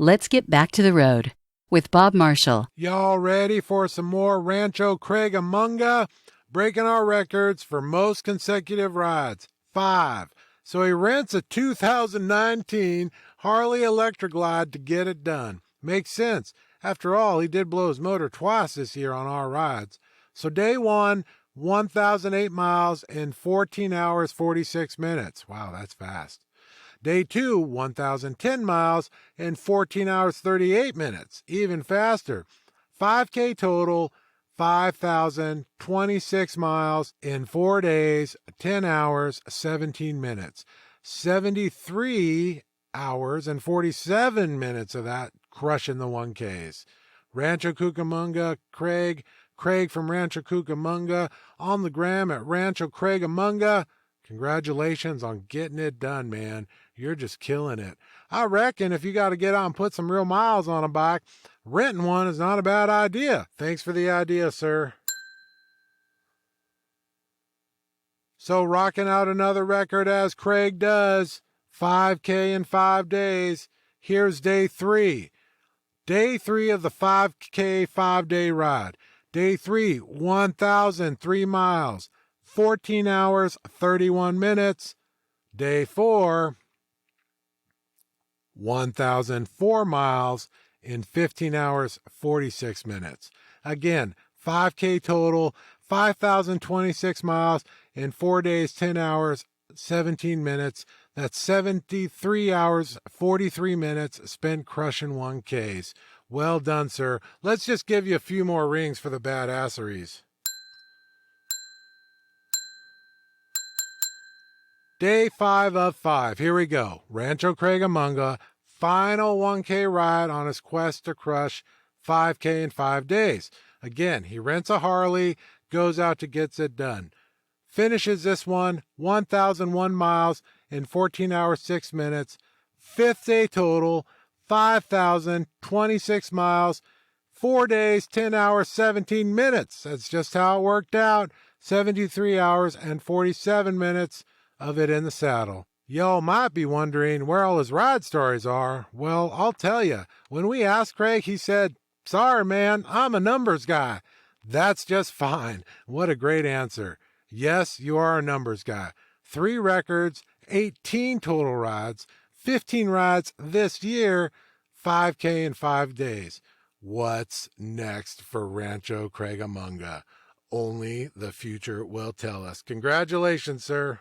let's get back to the road with Bob Marshall. Y'all ready for some more Rancho Cucamonga? Breaking our records for most consecutive rides. 5. So he rents a 2019 Harley Electra Glide to get it done. Makes sense. After all, he did blow his motor twice this year on our rides. So day 1, 1,008 miles in 14 hours, 46 minutes. Wow, that's fast. Day 2, 1,010 miles in 14 hours, 38 minutes. Even faster. 5K total, 5,026 miles in 4 days, 10 hours, 17 minutes. 73 hours and 47 minutes of that crushing the 1Ks. Rancho Cucamonga, Craig from Rancho Cucamonga, on the gram at Rancho Cucamonga. Congratulations on getting it done, man. You're just killing it. I reckon if you got to get out and put some real miles on a bike, renting one is not a bad idea. Thanks for the idea, sir. So rocking out another record as Craig does. 5K in 5 days. Here's day 3. Day 3 of the 5K 5-day ride. Day 3, 1,003 miles, 14 hours, 31 minutes. Day 4, 1,004 miles in 15 hours, 46 minutes. Again, 5K total, 5,026 miles in 4 days, 10 hours, 17 minutes. That's 73 hours, 43 minutes spent crushing 1Ks. Well done, sir. Let's just give you a few more rings for the badasseries. Day 5 of 5. Here we go. Rancho Cucamonga, final 1K ride on his quest to crush 5K in 5 days. Again, he rents a Harley, goes out to gets it done. Finishes this one, 1,001 miles in 14 hours, 6 minutes. 5th day total, 5,026 miles, 4 days, 10 hours, 17 minutes. That's just how it worked out. 73 hours and 47 minutes of it in the saddle. Y'all might be wondering where all his ride stories are. Well, I'll tell you. When we asked Craig, he said, "Sorry, man, I'm a numbers guy." That's just fine. What a great answer. Yes, you are a numbers guy. 3 records, 18 total rides, 15 rides this year, 5K in 5 days. What's next for Rancho Cucamonga? Only the future will tell us. Congratulations, sir.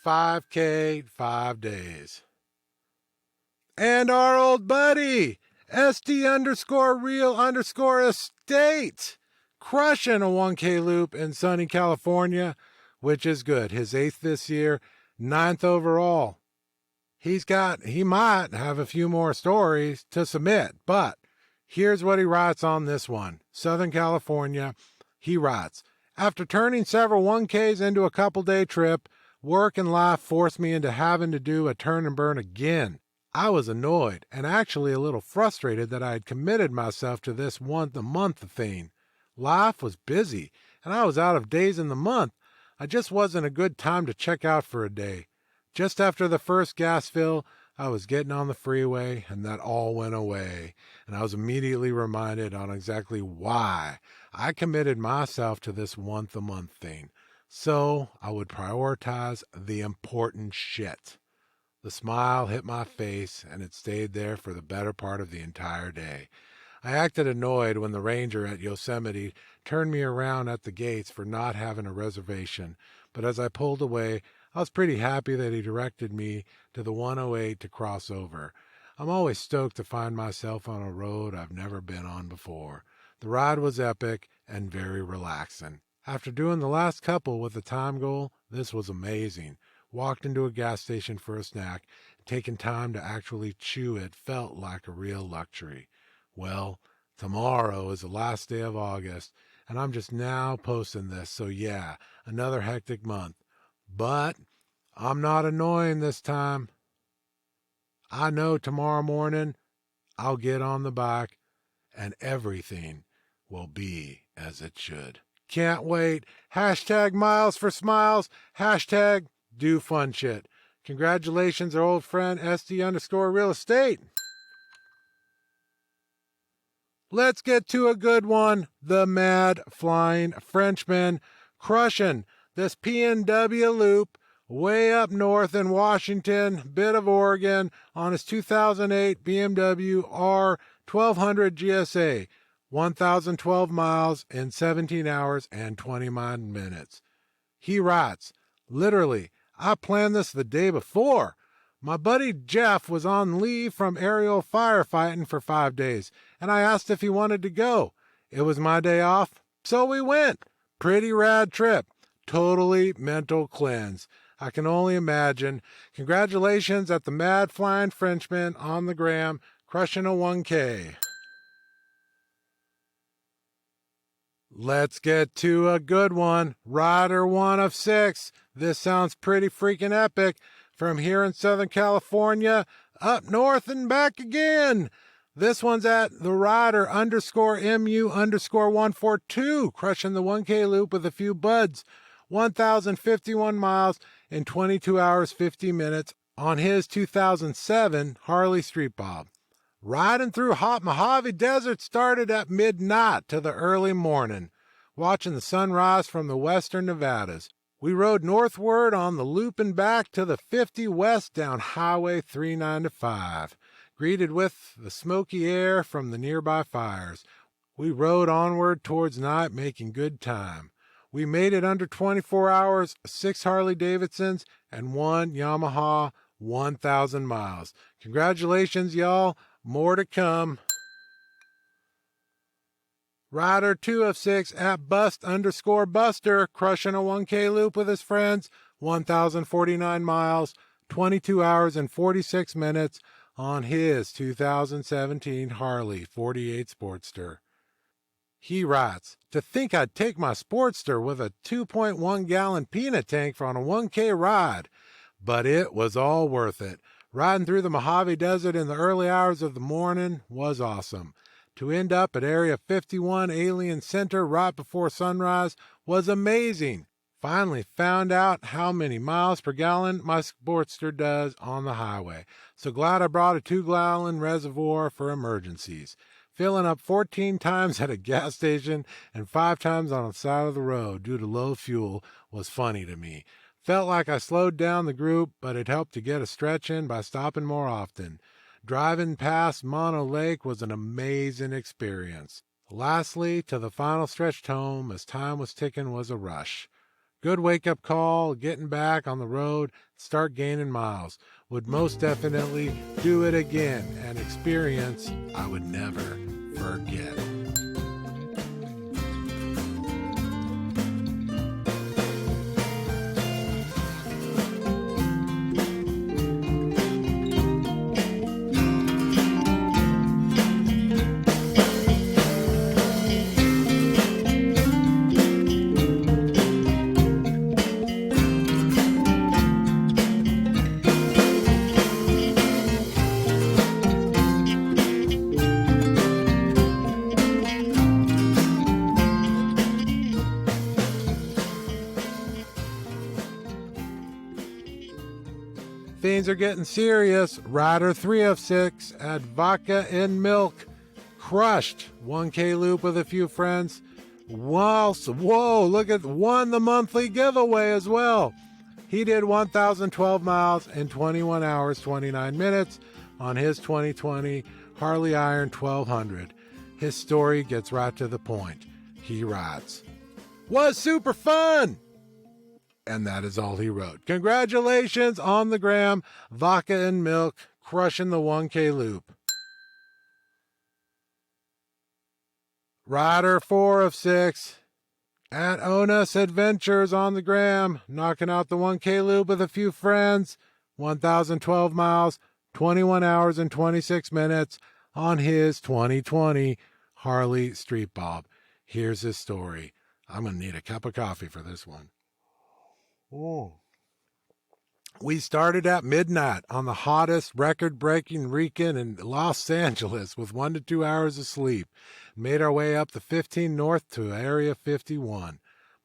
5K, 5 days. And our old buddy, SD_real_estate, crushing a 1K loop in sunny California, which is good. His 8th this year, 9th overall. He might have a few more stories to submit, but here's what he writes on this one. Southern California, he writes, "After turning several 1Ks into a couple-day trip, work and life forced me into having to do a turn and burn again. I was annoyed and actually a little frustrated that I had committed myself to this once-a-month thing. Life was busy, and I was out of days in the month. I just wasn't a good time to check out for a day. Just after the first gas fill, I was getting on the freeway, and that all went away, and I was immediately reminded on exactly why I committed myself to this once-a-month thing. So I would prioritize the important shit." The smile hit my face, and it stayed there for the better part of the entire day. I acted annoyed when the ranger at Yosemite turned me around at the gates for not having a reservation, but as I pulled away, I was pretty happy that he directed me to the 108 to cross over. I'm always stoked to find myself on a road I've never been on before. The ride was epic and very relaxing. After doing the last couple with a time goal, this was amazing. Walked into a gas station for a snack, and taking time to actually chew it felt like a real luxury. Well, tomorrow is the last day of August, and I'm just now posting this, so yeah, another hectic month. But I'm not annoying this time. I know tomorrow morning I'll get on the bike, and everything will be as it should. Can't wait. Hashtag miles for smiles. Hashtag do fun shit. Congratulations, our old friend SD_real estate. Let's get to a good one. The Mad Flying Frenchman crushing this PNW loop way up north in Washington, bit of Oregon, on his 2008 BMW R1200 GSA. 1,012 miles in 17 hours and 29 minutes. He writes, literally, I planned this the day before. My buddy Jeff was on leave from aerial firefighting for 5 days, and I asked if he wanted to go. It was my day off, so we went. Pretty rad trip. Totally mental cleanse. I can only imagine. Congratulations at the Mad Flying Frenchman on the gram, crushing a 1K. Let's get to a good one. Rider 1 of 6. This sounds pretty freaking epic. From here in Southern California, up north and back again. This one's at the rider_MU_142, crushing the 1K loop with a few buds. 1,051 miles in 22 hours, 50 minutes on his 2007 Harley Street Bob. Riding through hot Mojave Desert started at midnight to the early morning, watching the sunrise from the western Nevadas. We rode northward on the loop and back to the 50 west down Highway 395, greeted with the smoky air from the nearby fires. We rode onward towards night, making good time. We made it under 24 hours, 6 Harley-Davidsons, and 1 Yamaha 1,000 miles. Congratulations, y'all. More to come. Rider 2 of 6 at Bust_Buster, crushing a 1K loop with his friends, 1,049 miles, 22 hours and 46 minutes on his 2017 Harley 48 Sportster. He writes, to think I'd take my Sportster with a 2.1-gallon peanut tank on a 1K ride, but it was all worth it. Riding through the Mojave Desert in the early hours of the morning was awesome. To end up at Area 51 Alien Center right before sunrise was amazing. Finally found out how many miles per gallon my Sportster does on the highway. So glad I brought a 2-gallon reservoir for emergencies. Filling up 14 times at a gas station and 5 times on the side of the road due to low fuel was funny to me. Felt like I slowed down the group, but it helped to get a stretch in by stopping more often. Driving past Mono Lake was an amazing experience. Lastly, to the final stretch home as time was ticking was a rush. Good wake-up call, getting back on the road, start gaining miles. Would most definitely do it again, an experience I would never forget. Things are getting serious. Rider 3 of 6 at Vodka and Milk. Crushed 1K loop with a few friends. Whoa, look at won the monthly giveaway as well. He did 1,012 miles in 21 hours, 29 minutes on his 2020 Harley Iron 1200. His story gets right to the point. He writes, was super fun! And that is all he wrote. Congratulations on the gram, Vodka and Milk, crushing the 1K loop. Rider 4 of 6 at Onus Adventures on the gram, knocking out the 1K loop with a few friends, 1,012 miles, 21 hours and 26 minutes on his 2020 Harley Street Bob. Here's his story. I'm going to need a cup of coffee for this one. Oh. We started at midnight on the hottest record-breaking weekend in Los Angeles with 1 to 2 hours of sleep. Made our way up the 15 north to Area 51.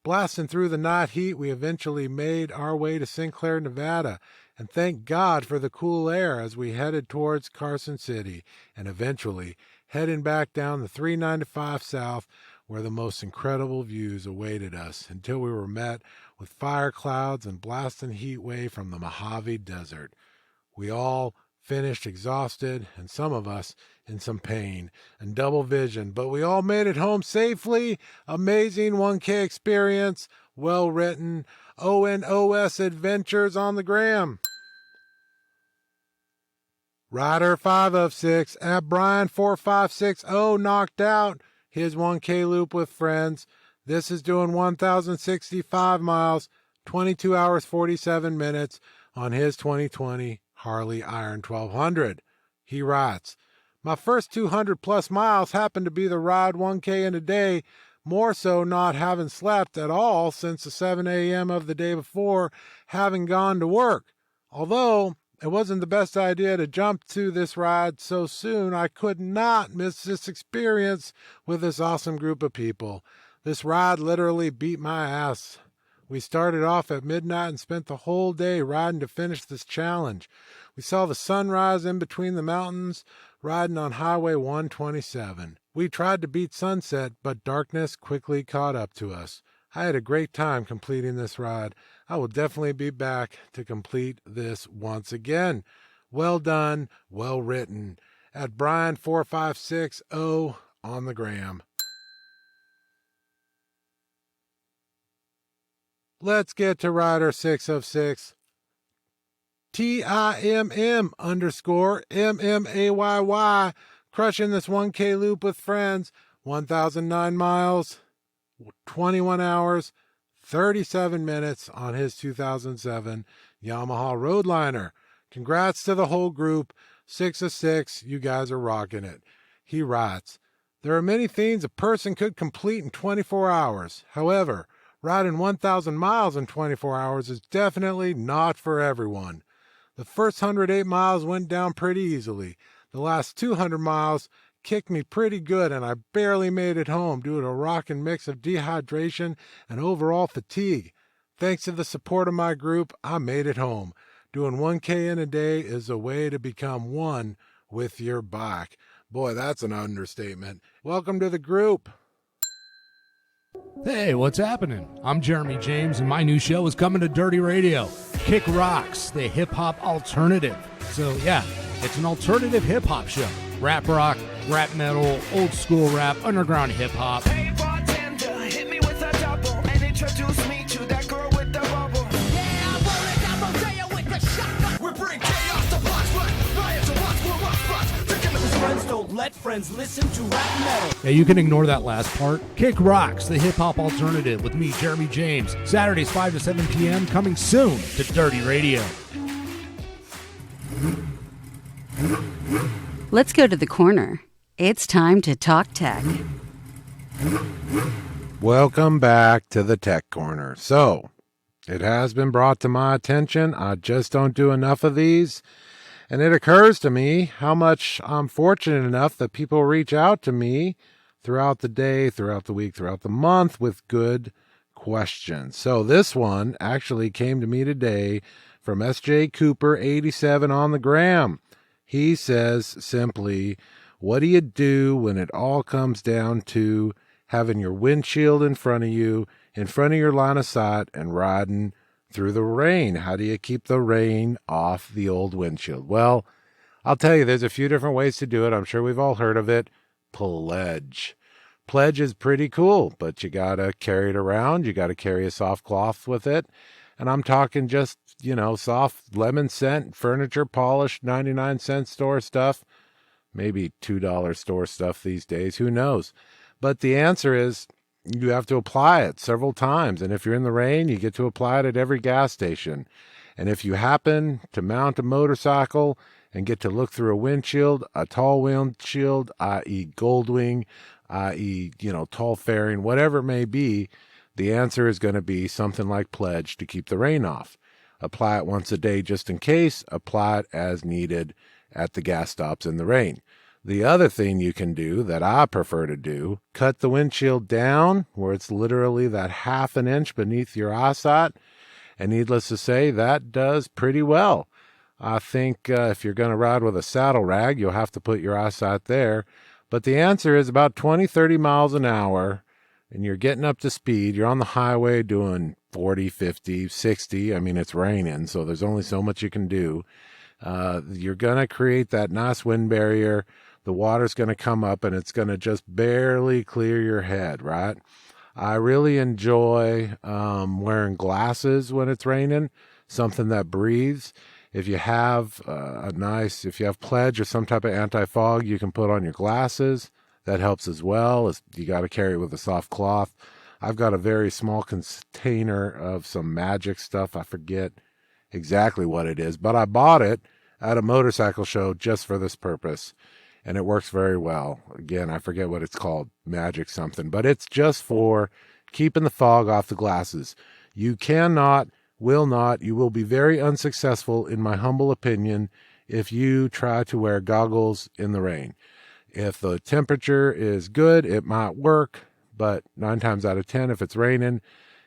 Blasting through the night heat, we eventually made our way to Sinclair, Nevada, and thank God for the cool air as we headed towards Carson City and eventually heading back down the 395 south where the most incredible views awaited us until we were met with fire clouds and blasting heat wave from the Mojave Desert. We all finished exhausted, and some of us in some pain and double vision, but we all made it home safely. Amazing 1K experience, well written, ONOS adventures on the gram. Rider 5 of 6 at Brian 4560 knocked out his 1K loop with friends. This is doing 1,065 miles, 22 hours 47 minutes on his 2020 Harley Iron 1200. He writes, my first 200 plus miles happened to be the ride 1K in a day, more so not having slept at all since the 7 a.m. of the day before, having gone to work. Although it wasn't the best idea to jump to this ride so soon, I could not miss this experience with this awesome group of people. This ride literally beat my ass. We started off at midnight and spent the whole day riding to finish this challenge. We saw the sunrise in between the mountains, riding on Highway 127. We tried to beat sunset, but darkness quickly caught up to us. I had a great time completing this ride. I will definitely be back to complete this once again. Well done, well written. At Brian4560 on the gram. Let's get to Rider 6 of 6. TIMM_MMAYY, crushing this 1K loop with friends, 1,009 miles, 21 hours, 37 minutes on his 2007 Yamaha Roadliner. Congrats to the whole group. 6 of 6, you guys are rocking it. He writes, there are many things a person could complete in 24 hours. However, riding 1,000 miles in 24 hours is definitely not for everyone. The first 108 miles went down pretty easily. The last 200 miles kicked me pretty good, and I barely made it home due to a rockin' mix of dehydration and overall fatigue. Thanks to the support of my group, I made it home. Doing 1K in a day is a way to become one with your bike. Boy, that's an understatement. Welcome to the group. Hey, what's happening? I'm Jeremy James, and my new show is coming to Dirty Radio. Kick Rocks, the hip-hop alternative. So, yeah, it's an alternative hip-hop show. Rap rock, rap metal, old school rap, underground hip-hop. Hey bartender, hit me with a double and introduce me to that girl with the bubble. Yeah, I roll it down Rodeo with the shotgun. We bring chaos to blocks, riots to blocks, we're rock spots. Together with friends, don't let friends listen to rap metal. Yeah, you can ignore that last part. Kick Rocks, the hip-hop alternative with me, Jeremy James. Saturdays 5 to 7 p.m. coming soon to Dirty Radio. Let's go to the corner. It's time to talk tech. Welcome back to the Tech Corner. So, it has been brought to my attention, I just don't do enough of these. And it occurs to me how much I'm fortunate enough that people reach out to me throughout the day, throughout the week, throughout the month with good questions. So this one actually came to me today from SJ Cooper 87 on the gram. He says simply, what do you do when it all comes down to having your windshield in front of you, in front of your line of sight, and riding through the rain? How do you keep the rain off the old windshield? Well, I'll tell you, there's a few different ways to do it. I'm sure we've all heard of it. Pledge. Pledge is pretty cool, but you got to carry it around. You got to carry a soft cloth with it. And I'm talking just, soft lemon scent, furniture polished, 99-cent store stuff. Maybe $2 store stuff these days. Who knows? But the answer is you have to apply it several times. And if you're in the rain, you get to apply it at every gas station. And if you happen to mount a motorcycle and get to look through a windshield, a tall windshield, i.e. Goldwing, i.e., tall fairing, whatever it may be, the answer is going to be something like Pledge to keep the rain off. Apply it once a day just in case. Apply it as needed at the gas stops in the rain. The other thing you can do that I prefer to do, cut the windshield down where it's literally that half an inch beneath your eyesight, And needless to say, that does pretty well. I think if you're going to ride with a saddle rag, you'll have to put your eyesight there. But the answer is about 20, 30 miles an hour, and you're getting up to speed. You're on the highway doing 40, 50, 60. I mean, it's raining, so there's only so much you can do. You're going to create that nice wind barrier. The water's going to come up, and it's going to just barely clear your head, right? I really enjoy wearing glasses when it's raining, something that breathes. If you have if you have Pledge or some type of anti-fog, you can put on your glasses. That helps as well. You got to carry it with a soft cloth. I've got a very small container of some magic stuff. I forget exactly what it is, but I bought it at a motorcycle show just for this purpose, and it works very well. Again, I forget what it's called, magic something, but it's just for keeping the fog off the glasses. You will be very unsuccessful, in my humble opinion, if you try to wear goggles in the rain. If the temperature is good, it might work, but 9 times out of 10, if it's raining,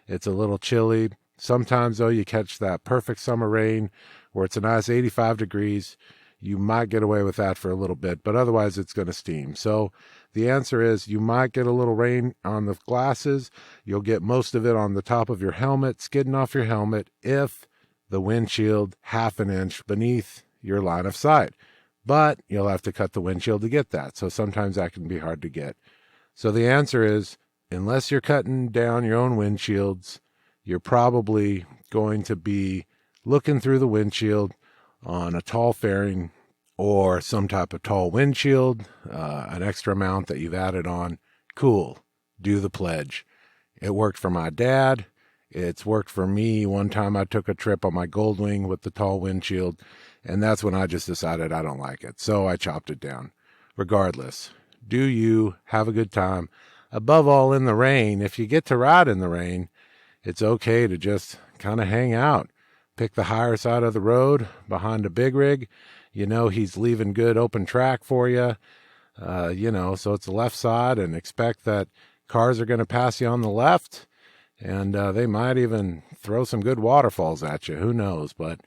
it's a little chilly. Sometimes, though, you catch that perfect summer rain where it's a nice 85 degrees. You might get away with that for a little bit, but otherwise it's going to steam. So the answer is you might get a little rain on the glasses. You'll get most of it on the top of your helmet, skidding off your helmet if the windshield half an inch beneath your line of sight. But you'll have to cut the windshield to get that. So sometimes that can be hard to get. So the answer is, unless you're cutting down your own windshields, you're probably going to be looking through the windshield on a tall fairing or some type of tall windshield, an extra mount that you've added on. Cool. Do the Pledge. It worked for my dad. It's worked for me. One time I took a trip on my Goldwing with the tall windshield, and that's when I just decided I don't like it. So I chopped it down. Regardless, do you have a good time? Above all, in the rain, if you get to ride in the rain, it's okay to just kind of hang out. Pick the higher side of the road behind a big rig. You know he's leaving good open track for you. So it's the left side, and expect that cars are going to pass you on the left. And they might even throw some good waterfalls at you. Who knows? But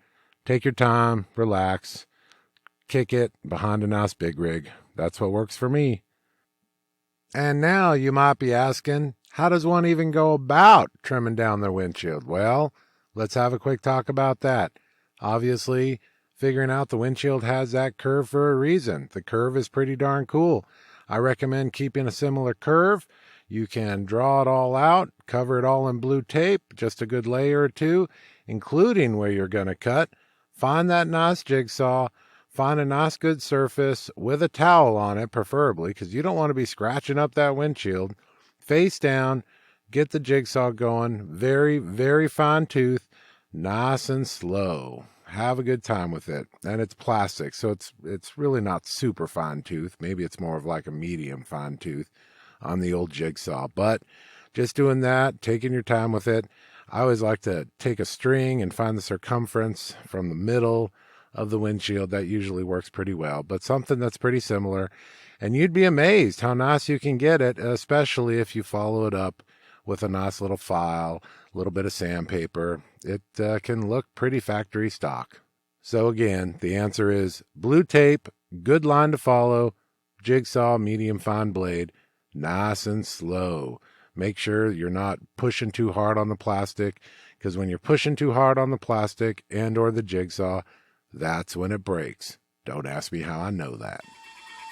take your time, relax, kick it behind a nice big rig. That's what works for me. And now you might be asking, how does one even go about trimming down their windshield? Well, let's have a quick talk about that. Obviously, figuring out the windshield has that curve for a reason. The curve is pretty darn cool. I recommend keeping a similar curve. You can draw it all out, cover it all in blue tape, just a good layer or two, including where you're going to cut. Find that nice jigsaw, find a nice good surface with a towel on it, preferably, because you don't want to be scratching up that windshield. Face down, get the jigsaw going, very, very fine tooth, nice and slow. Have a good time with it. And it's plastic, so it's really not super fine tooth. Maybe it's more of like a medium fine tooth on the old jigsaw. But just doing that, taking your time with it. I always like to take a string and find the circumference from the middle of the windshield. That usually works pretty well, but something that's pretty similar. And you'd be amazed how nice you can get it, especially if you follow it up with a nice little file, a little bit of sandpaper. It can look pretty factory stock. So again, the answer is blue tape, good line to follow, jigsaw, medium fine blade, nice and slow. Make sure you're not pushing too hard on the plastic, because when you're pushing too hard on the plastic and or the jigsaw, that's when it breaks. Don't ask me how I know that.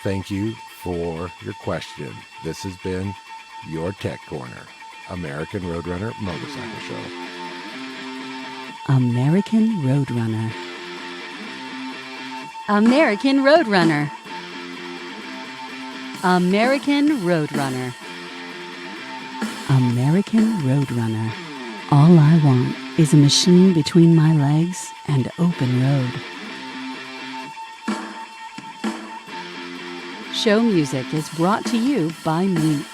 Thank you for your question. This has been your Tech Corner, American Roadrunner Motorcycle Show. American Roadrunner. American Roadrunner. American Roadrunner. American Roadrunner. All I want is a machine between my legs and open road. Show music is brought to you by Mink.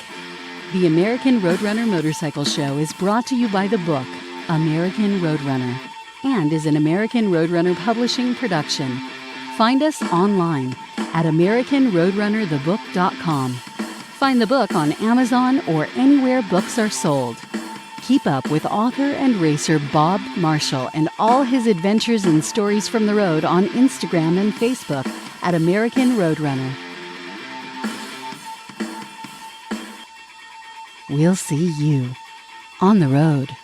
The American Roadrunner Motorcycle Show is brought to you by the book American Roadrunner and is an American Roadrunner publishing production. Find us online at AmericanRoadrunnerthebook.com. Find the book on Amazon or anywhere books are sold. Keep up with author and racer Bob Marshall and all his adventures and stories from the road on Instagram and Facebook at American Roadrunner. We'll see you on the road.